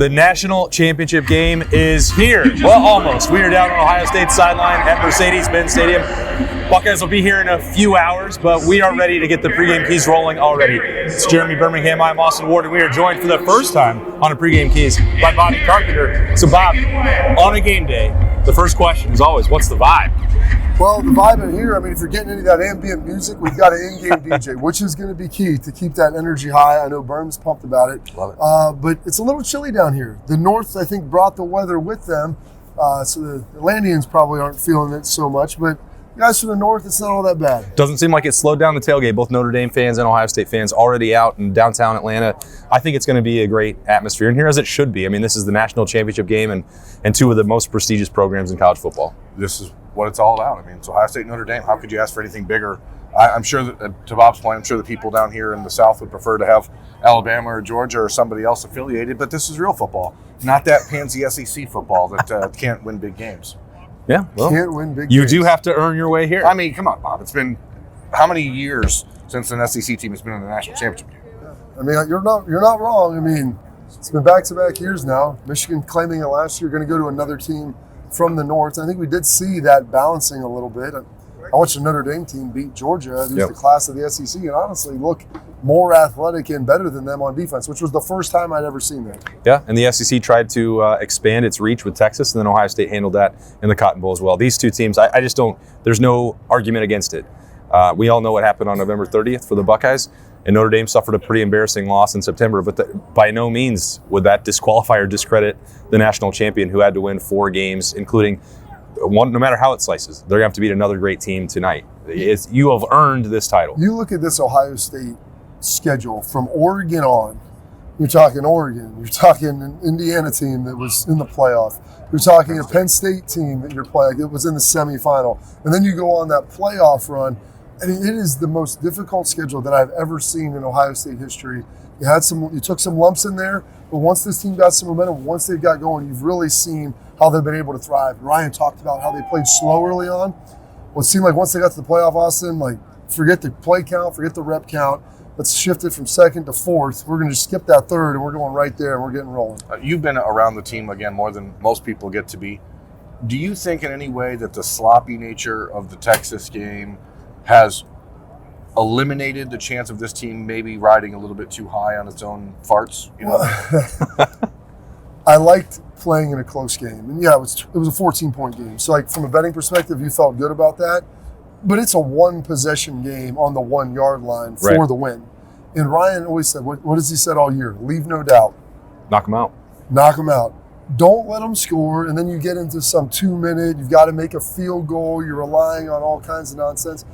The national championship game is here. Well, almost. We are down on Ohio State's sideline at Mercedes-Benz Stadium. Buckeyes will be here in a few hours, but we are ready to get the pregame keys rolling already. It's Jeremy Birmingham. I'm Austin Ward, and we are joined for the first time on a pregame keys by Bobby Carpenter. So, Bob, on a game day, the first question is always, what's the vibe? Well, the vibe in here, I mean, if you're getting any of that ambient music, we've got an in-game DJ, which is going to be key to keep that energy high. I know Berm's pumped about it. Love it. But it's a little chilly down here. The North, I think, brought the weather with them, so the Atlanteans probably aren't feeling it so much. But guys from the North, it's not all that bad. Doesn't seem like it slowed down the tailgate. Both Notre Dame fans and Ohio State fans already out in downtown Atlanta. I think it's going to be a great atmosphere in here, as it should be. I mean, this is the national championship game and two of the most prestigious programs in college football. This is what it's all about. I mean, it's Ohio State and Notre Dame. How could you ask for anything bigger? I'm sure that, to Bob's point, I'm sure the people down here in the South would prefer to have Alabama or Georgia or somebody else affiliated, but this is real football, not that pansy SEC football that can't win big games. Yeah, well, Can't win big you games. do have to earn your way here. I mean, come on, Bob. It's been how many years since an SEC team has been in the national championship game? I mean, you're not wrong. I mean, it's been back-to-back years now. Michigan claiming it last year, going to go to another team from the North. I think we did see that balancing a little bit. I watched the Notre Dame team beat Georgia, who's the class of the SEC, and honestly look more athletic and better than them on defense, which was the first time I'd ever seen that. Yeah, and the SEC tried to expand its reach with Texas, and then Ohio State handled that in the Cotton Bowl as well. These two teams, I just don't, there's no argument against it. We all know what happened on November 30th for the Buckeyes, and Notre Dame suffered a pretty embarrassing loss in September, but by no means would that disqualify or discredit the national champion who had to win 4 games, including one, no matter how it slices. They're going to have to beat another great team tonight. You have earned this title. You look at this Ohio State schedule from Oregon on. You're talking Oregon. You're talking an Indiana team that was in the playoff. You're talking a Penn State team that you're playing that was in the semifinal. And then you go on that playoff run. I mean, it is the most difficult schedule that I've ever seen in Ohio State history. You took some lumps in there, but once this team got some momentum, once they got going, you've really seen how they've been able to thrive. Ryan talked about how they played slow early on. Well, it seemed like once they got to the playoff, Austin, like, forget the play count, forget the rep count. Let's shift it from second to fourth. We're going to just skip that third, and we're going right there, and we're getting rolling. You've been around the team, again, more than most people get to be. Do you think in any way that the sloppy nature of the Texas game has eliminated the chance of this team maybe riding a little bit too high on its own farts? You know? I liked playing in a close game. And yeah, it was a 14-point game. So like from a betting perspective, you felt good about that. But it's a one-possession game on the 1-yard line for the win. And Ryan always said, what has he said all year? Leave no doubt. Knock them out. Knock them out. Don't let them score. And then you get into some 2-minute, you've got to make a field goal. You're relying on all kinds of nonsense.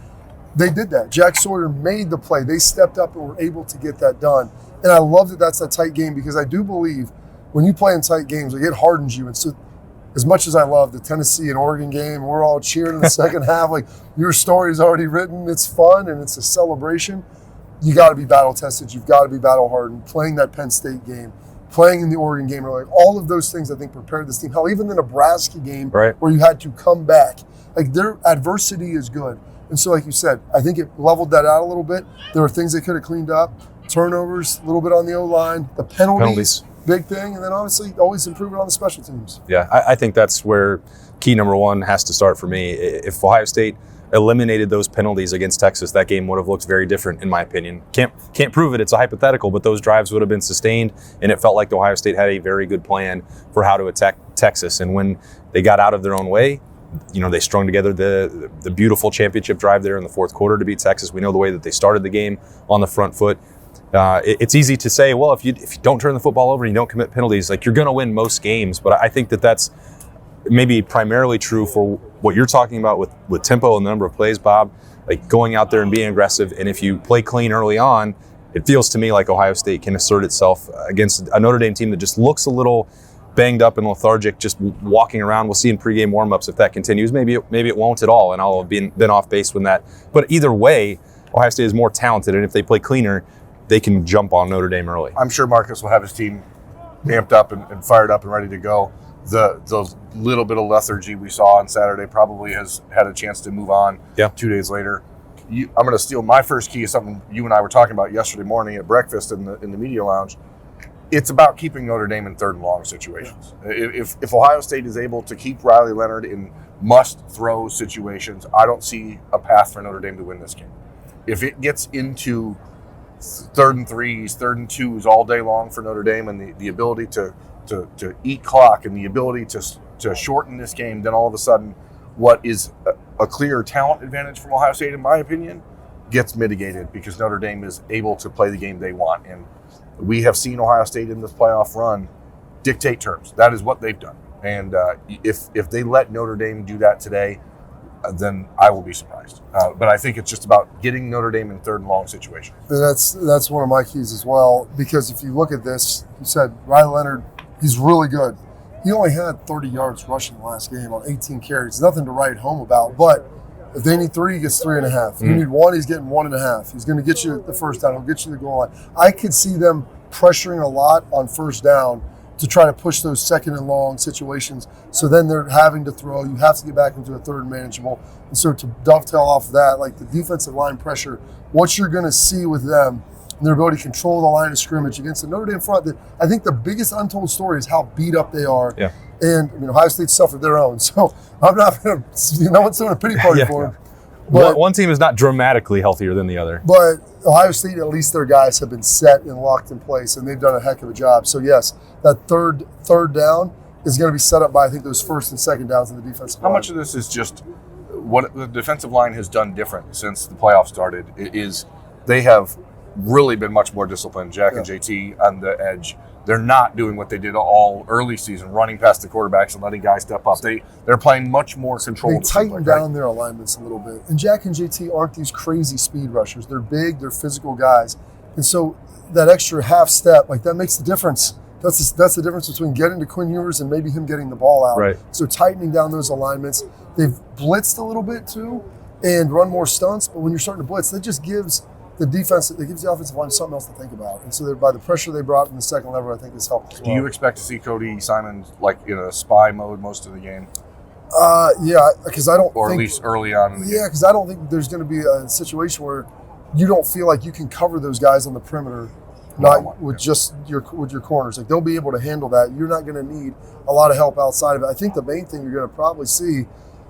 They did that. Jack Sawyer made the play. They stepped up and were able to get that done. And I love that that's a tight game because I do believe when you play in tight games, like, it hardens you. And so, as much as I love the Tennessee and Oregon game, we're all cheering in the second half. Like, your story's already written. It's fun and it's a celebration. You got to be battle tested. You've got to be battle hardened. Playing that Penn State game, playing in the Oregon game, like all of those things I think prepared this team. Hell, even the Nebraska game where you had to come back. Like, their adversity is good. And so, like you said, I think it leveled that out a little bit. There were things they could have cleaned up. Turnovers, a little bit on the O-line. The penalties. Big thing. And then, honestly, always improving on the special teams. Yeah, I think that's where key number one has to start for me. If Ohio State eliminated those penalties against Texas, that game would have looked very different, in my opinion. Can't prove it. It's a hypothetical, but those drives would have been sustained, and it felt like Ohio State had a very good plan for how to attack Texas. And when they got out of their own way, you know, they strung together the beautiful championship drive there in the fourth quarter to beat Texas. We know the way that they started the game on the front foot. It's easy to say, well, if you don't turn the football over and you don't commit penalties, like, you're going to win most games. But I think that that's maybe primarily true for what you're talking about with tempo and the number of plays, Bob, like going out there and being aggressive. And if you play clean early on, it feels to me like Ohio State can assert itself against a Notre Dame team that just looks a little banged up and lethargic, just walking around. We'll see in pregame warmups if that continues. Maybe it won't at all, and I'll have been off base when that. But either way, Ohio State is more talented, and if they play cleaner, they can jump on Notre Dame early. I'm sure Marcus will have his team amped up and fired up and ready to go. The little bit of lethargy we saw on Saturday probably has had a chance to move on 2 days later. I'm going to steal my first key of something you and I were talking about yesterday morning at breakfast in the media lounge. it's about keeping Notre Dame in third and long situations. If Ohio State is able to keep Riley Leonard in must-throw situations, I don't see a path for Notre Dame to win this game. If it gets into 3rd and 3s, 3rd and 2s all day long for Notre Dame, and the ability to eat clock and the ability to shorten this game, then all of a sudden what is a clear talent advantage from Ohio State, in my opinion, gets mitigated because Notre Dame is able to play the game they want. And we have seen Ohio State in this playoff run dictate terms. That is what they've done. And if they let Notre Dame do that today, then I will be surprised. But I think it's just about getting Notre Dame in 3rd and long situations. And that's one of my keys as well, because if you look at this, you said Riley Leonard, he's really good. He only had 30 yards rushing the last game on 18 carries. Nothing to write home about. But if they need 3, he gets 3.5. If you need 1, he's getting 1.5. He's going to get you the first down. He'll get you the goal line. I could see them pressuring a lot on first down to try to push those 2nd and long situations. So then they're having to throw. You have to get back into a 3rd and manageable. And so to dovetail off of that, like the defensive line pressure, what you're going to see with them and their ability to control the line of scrimmage against the Notre Dame front, that I think the biggest untold story is how beat up they are. Yeah. And Ohio State suffered their own. So I'm not going to, no one's throwing a pity party for them. But one team is not dramatically healthier than the other. But Ohio State, at least their guys have been set and locked in place, and they've done a heck of a job. So, yes, that third down is going to be set up by, I think, those 1st and 2nd downs in the defensive line. How much of this is just what the defensive line has done different since the playoffs started is they have really been much more disciplined. Jack and JT on the edge. They're not doing what they did all early season, running past the quarterbacks and letting guys step up. They're playing much more controlled. They tighten down their alignments a little bit. And Jack and JT aren't these crazy speed rushers. They're big, they're physical guys. And so that extra half step, like that makes the difference. That's the difference between getting to Quinn Ewers and maybe him getting the ball out. Right. So tightening down those alignments. They've blitzed a little bit too and run more stunts, but when you're starting to blitz, that just gives the defense, it gives the offensive line something else to think about. And so by the pressure they brought in the second level, I think has helped as well. Do you expect to see Cody Simon like in a spy mode most of the game? Yeah, because I don't Or think, at least early on in the game? Yeah, because I don't think there's going to be a situation where you don't feel like you can cover those guys on the perimeter, not with just your corners. Like they'll be able to handle that. You're not going to need a lot of help outside of it. I think the main thing you're going to probably see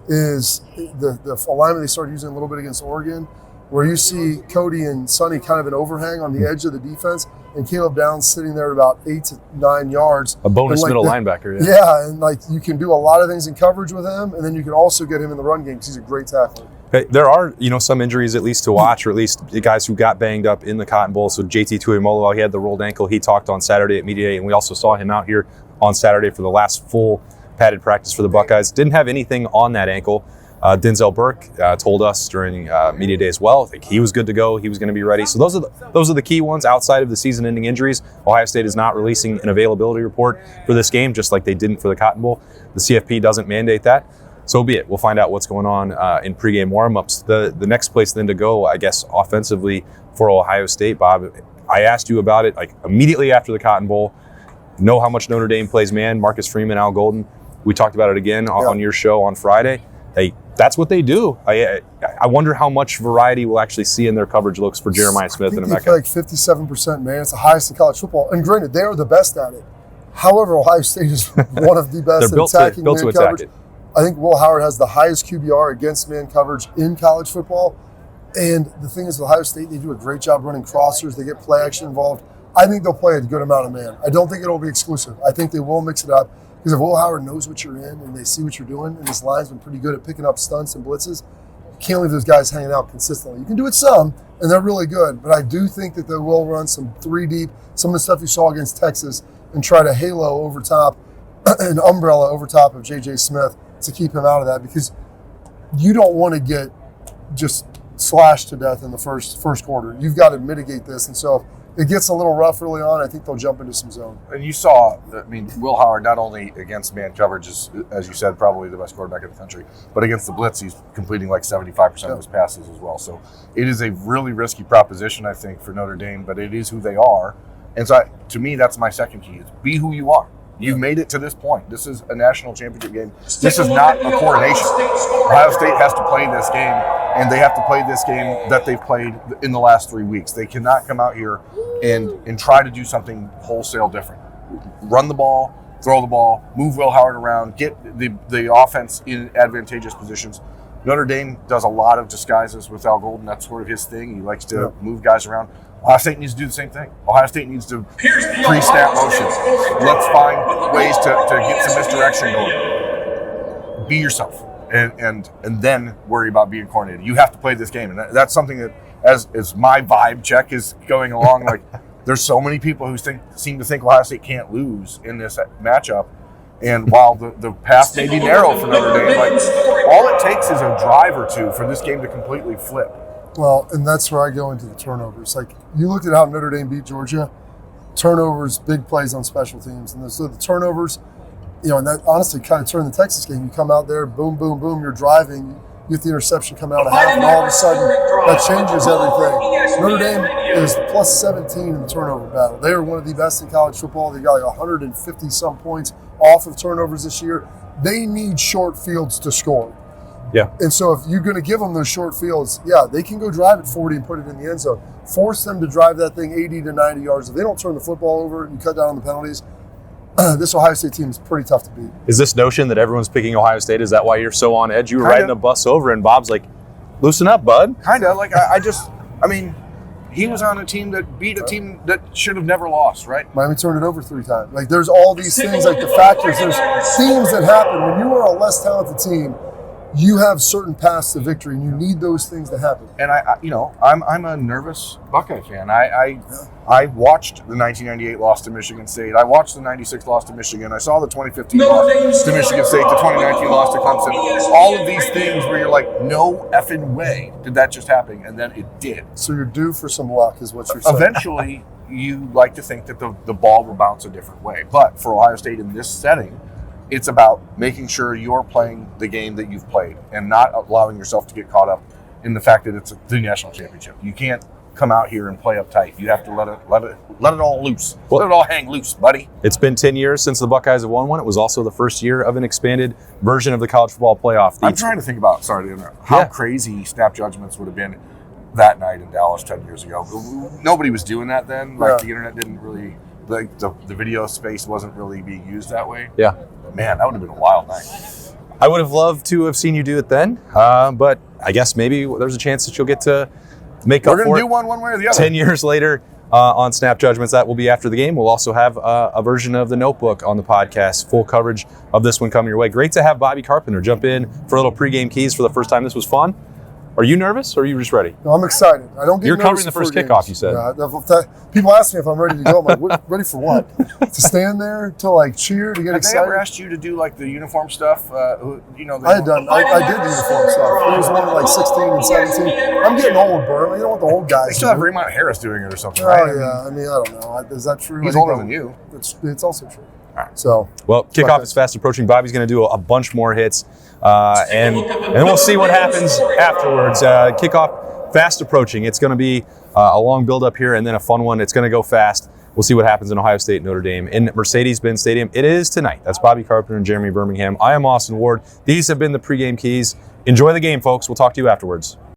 is the alignment they started using a little bit against Oregon, where you see Cody and Sonny kind of an overhang on the edge of the defense, and Caleb Downs sitting there at about 8 to 9 yards. A bonus middle linebacker. Yeah, and like you can do a lot of things in coverage with him, and then you can also get him in the run game because he's a great tackler. Okay, there are, some injuries at least to watch, or at least the guys who got banged up in the Cotton Bowl. So JT Tuimoloau, he had the rolled ankle. He talked on Saturday at Media Day, and we also saw him out here on Saturday for the last full padded practice for the Buckeyes. Didn't have anything on that ankle. Denzel Burke told us during Media Day as well. I think he was good to go. He was going to be ready. So those are the key ones outside of the season-ending injuries. Ohio State is not releasing an availability report for this game, just like they didn't for the Cotton Bowl. The CFP doesn't mandate that. So be it. We'll find out what's going on in pregame warm-ups. The next place then to go, I guess, offensively for Ohio State, Bob, I asked you about it like immediately after the Cotton Bowl. Know how much Notre Dame plays man. Marcus Freeman, Al Golden. We talked about it again on your show on Friday. That's what they do. I wonder how much variety we'll actually see in their coverage looks for Jeremiah Smith and Emeka. I think like 57%, man. It's the highest in college football. And granted, they are the best at it. However, Ohio State is one of the best at attacking man coverage. It. I think Will Howard has the highest QBR against man coverage in college football. And the thing is, with Ohio State, they do a great job running crossers. They get play action involved. I think they'll play a good amount of man. I don't think it'll be exclusive. I think they will mix it up. Because if Will Howard knows what you're in and they see what you're doing, and this line's been pretty good at picking up stunts and blitzes, you can't leave those guys hanging out consistently. You can do it some, and they're really good. But I do think that they will run some 3 deep, some of the stuff you saw against Texas, and try to halo over top, an umbrella over top of J.J. Smith to keep him out of that, because you don't want to get just slashed to death in the first quarter. You've got to mitigate this. And so if it gets a little rough early on, I think they'll jump into some zone. And you saw, Will Howard not only against man coverage is, as you said, probably the best quarterback in the country, but against the blitz, he's completing like 75% of his passes as well. So it is a really risky proposition, I think, for Notre Dame, but it is who they are. And so to me, that's my second key, is be who you are. You've made it to this point. This is a national championship game. This is not a coronation. Ohio State has to play this game and they have to play this game that they've played in the last 3 weeks. They cannot come out here and try to do something wholesale different. Run the ball, throw the ball, move Will Howard around, get the offense in advantageous positions. Notre Dame does a lot of disguises with Al Golden. That's sort of his thing. He likes to move guys around. Ohio State needs to do the same thing. Ohio State needs to pre-snap motion. Let's find ways to get some misdirection going. Be yourself, and then worry about being coordinated. You have to play this game, and that's something that, as my vibe check is going along, like there's so many people who seem to think Ohio State can't lose in this matchup. And while the path may be narrow for Notre Dame, like all it takes is a drive or two for this game to completely flip. Well, and that's where I go into the turnovers. Like, you looked at how Notre Dame beat Georgia. Turnovers, big plays on special teams. And so the turnovers, and that honestly kind of turned the Texas game. You come out there, boom, boom, boom, you're driving. You get the interception coming out of half, and all of a sudden, that changes everything. Notre Dame is plus 17 in the turnover battle. They are one of the best in college football. They got like 150-some points off of turnovers this year. They need short fields to score. Yeah. And so if you're going to give them those short fields, they can go drive at 40 and put it in the end zone. Force them to drive that thing 80 to 90 yards. If they don't turn the football over and you cut down on the penalties, this Ohio State team is pretty tough to beat. Is this notion that everyone's picking Ohio State, is that why you're so on edge? You were riding a bus over and Bob's like, loosen up, bud. Kind of. Like, he was on a team that beat a team that should have never lost, right? Miami turned it over 3 times. Like, there's all these things, like the factors, there's themes that happen. When you are a less talented team, you have certain paths to victory, and you need those things to happen. And I'm a nervous Buckeye fan. I watched the 1998 loss to Michigan State. I watched the 96 loss to Michigan. I saw the 2015 loss to Michigan State, the 2019 loss to Clemson. All of these things where you're like, no effing way did that just happen, and then it did. So you're due for some luck, is what you're saying. Eventually, you like to think that the ball will bounce a different way. But for Ohio State in this setting, it's about making sure you're playing the game that you've played and not allowing yourself to get caught up in the fact that it's the national championship. You can't come out here and play uptight. You have to let it all loose. Let it all hang loose, buddy. It's been 10 years since the Buckeyes have won one. It was also the first year of an expanded version of the college football playoff. I'm trying to think about, how crazy snap judgments would have been that night in Dallas 10 years ago. Nobody was doing that then. Like, the internet didn't really, like the video space wasn't really being used that way. Yeah. Man, that would have been a wild night. I would have loved to have seen you do it then, but I guess maybe there's a chance that you'll get to make up for it. We're going to do one way or the other. 10 years later on Snap Judgments. That will be after the game. We'll also have a version of the Notebook on the podcast. Full coverage of this one coming your way. Great to have Bobby Carpenter jump in for a little pregame keys for the first time. This was fun. Are you nervous or are you just ready? No, I'm excited. I don't get You're nervous covering the first games. kickoff, you said. People ask me if I'm ready to go. I'm like, ready for what? To stand there, to like cheer, to get excited? Have they ever asked you to do like the uniform stuff? I did the uniform stuff. It was one like 16 and 17. I'm getting old, Bert. You don't want the old guys. They still have Raymond Harris doing it or something, Oh, right? yeah. I don't know. Is that true? He's older than you. It's also true. Right. So, well, kickoff is fast approaching. Bobby's going to do a bunch more hits, and we'll see what happens afterwards. Kickoff fast approaching. It's going to be a long build up here and then a fun one. It's going to go fast. We'll see what happens in Ohio State, Notre Dame in Mercedes-Benz Stadium. It is tonight. That's Bobby Carpenter and Jeremy Birmingham. I am Austin Ward. These have been the pregame keys. Enjoy the game, folks. We'll talk to you afterwards.